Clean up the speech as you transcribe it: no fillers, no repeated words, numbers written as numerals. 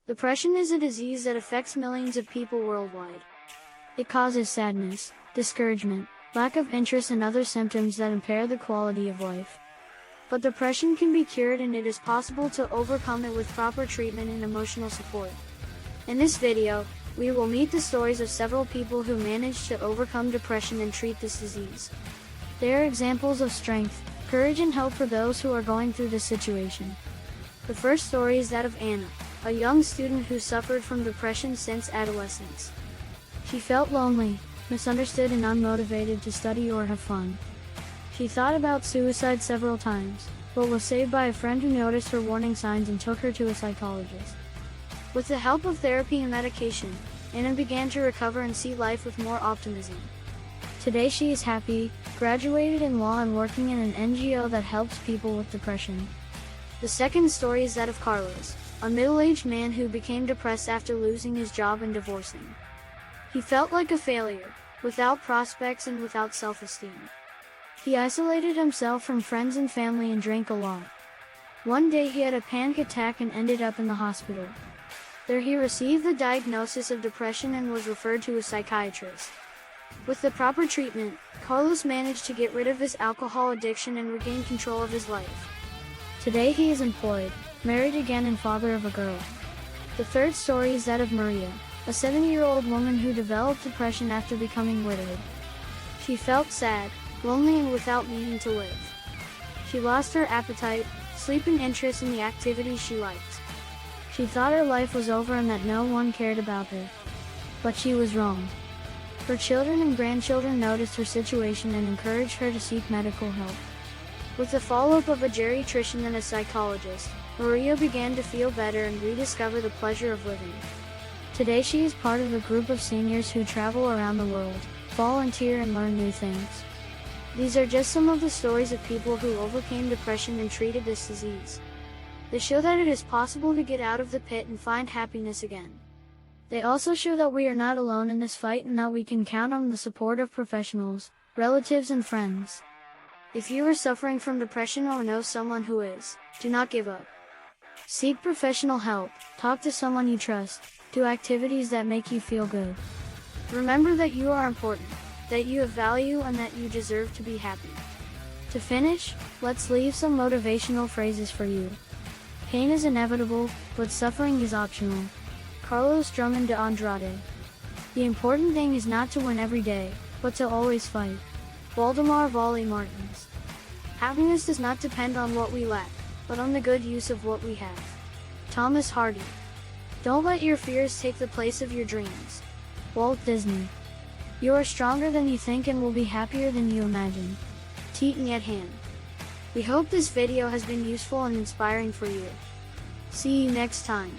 Depression is a disease that affects millions of people worldwide. It causes sadness, discouragement, lack of interest and other symptoms that impair the quality of life. But depression can be cured, and it is possible to overcome it with proper treatment and emotional support. In this video, we will meet the stories of several people who managed to overcome depression and treat this disease. They are examples of strength, courage and hope for those who are going through this situation. The first story is that of Anna, a young student who suffered from depression since adolescence. She felt lonely, misunderstood and unmotivated to study or have fun. She thought about suicide several times, but was saved by a friend who noticed her warning signs and took her to a psychologist. With the help of therapy and medication, Anna began to recover and see life with more optimism. Today she is happy, graduated in law and working in an NGO that helps people with depression. The second story is that of Carlos, a middle-aged man who became depressed after losing his job and divorcing. He felt like a failure, without prospects and without self-esteem. He isolated himself from friends and family and drank a lot. One day he had a panic attack and ended up in the hospital. There he received the diagnosis of depression and was referred to a psychiatrist. With the proper treatment, Carlos managed to get rid of his alcohol addiction and regain control of his life. Today he is employed, married again and father of a girl. The third story is that of Maria, a 70-year-old woman who developed depression after becoming widowed. She felt sad, lonely and without meaning to live. She lost her appetite, sleep and interest in the activities she liked. She thought her life was over and that no one cared about her. But she was wrong. Her children and grandchildren noticed her situation and encouraged her to seek medical help. With the follow-up of a geriatrician and a psychologist, Maria began to feel better and rediscover the pleasure of living. Today she is part of a group of seniors who travel around the world, volunteer and learn new things. These are just some of the stories of people who overcame depression and treated this disease. They show that it is possible to get out of the pit and find happiness again. They also show that we are not alone in this fight and that we can count on the support of professionals, relatives and friends. If you are suffering from depression or know someone who is, do not give up. Seek professional help, talk to someone you trust, do activities that make you feel good. Remember that you are important, that you have value and that you deserve to be happy. To finish, let's leave some motivational phrases for you. Pain is inevitable, but suffering is optional. Carlos Drummond de Andrade. The important thing is not to win every day, but to always fight. Waldemar Volley Martins. Happiness does not depend on what we lack, but on the good use of what we have. Thomas Hardy. Don't let your fears take the place of your dreams. Walt Disney. You are stronger than you think and will be happier than you imagine. Thich Nhat Hanh. We hope this video has been useful and inspiring for you. See you next time.